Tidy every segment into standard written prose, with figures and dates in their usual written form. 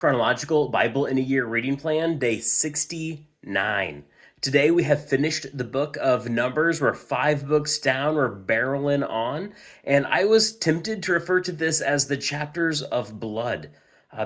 Chronological Bible in a Year reading plan, day 69. Today we have finished the book of Numbers. We're 5 books down, we're barreling on, and I was tempted to refer to this as the chapters of blood,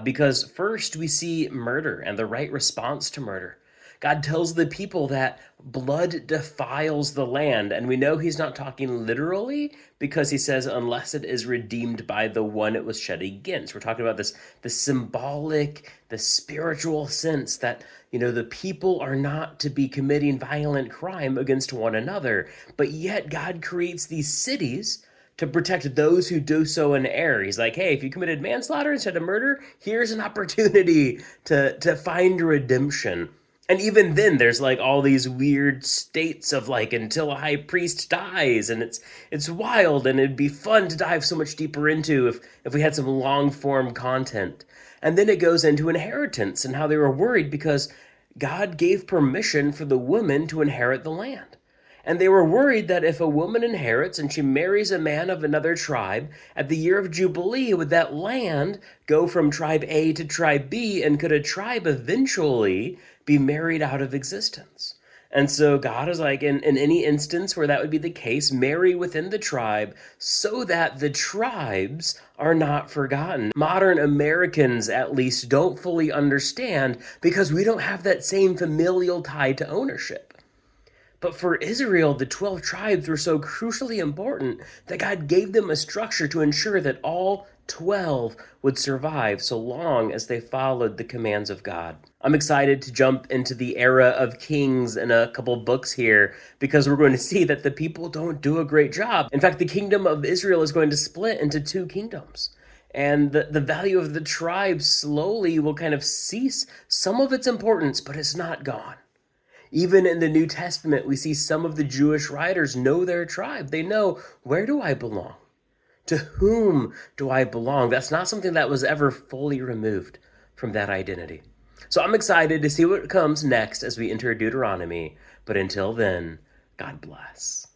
because first we see murder and the right response to murder. God tells the people that blood defiles the land, and we know he's not talking literally because he says, unless it is redeemed by the one it was shed against. We're talking about this the symbolic, the spiritual sense that, the people are not to be committing violent crime against one another, but yet God creates these cities to protect those who do so in error. He's like, hey, if you committed manslaughter instead of murder, here's an opportunity to find redemption. And even then, there's like all these weird states of like until a high priest dies, and it's wild, and it'd be fun to dive so much deeper into if we had some long form content. And then it goes into inheritance and how they were worried because God gave permission for the woman to inherit the land. And they were worried that if a woman inherits and she marries a man of another tribe, at the year of Jubilee, would that land go from tribe A to tribe B, and could a tribe eventually be married out of existence? And so God is like, in any instance where that would be the case, marry within the tribe so that the tribes are not forgotten. Modern Americans, at least, don't fully understand because we don't have that same familial tie to ownership. But for Israel, the 12 tribes were so crucially important that God gave them a structure to ensure that all 12 would survive so long as they followed the commands of God. I'm excited to jump into the era of kings in a couple books here because we're going to see that the people don't do a great job. In fact, the kingdom of Israel is going to split into two kingdoms. And the value of the tribes slowly will kind of cease some of its importance, but it's not gone. Even in the New Testament, we see some of the Jewish writers know their tribe. They know, where do I belong? To whom do I belong? That's not something that was ever fully removed from that identity. So I'm excited to see what comes next as we enter Deuteronomy. But until then, God bless.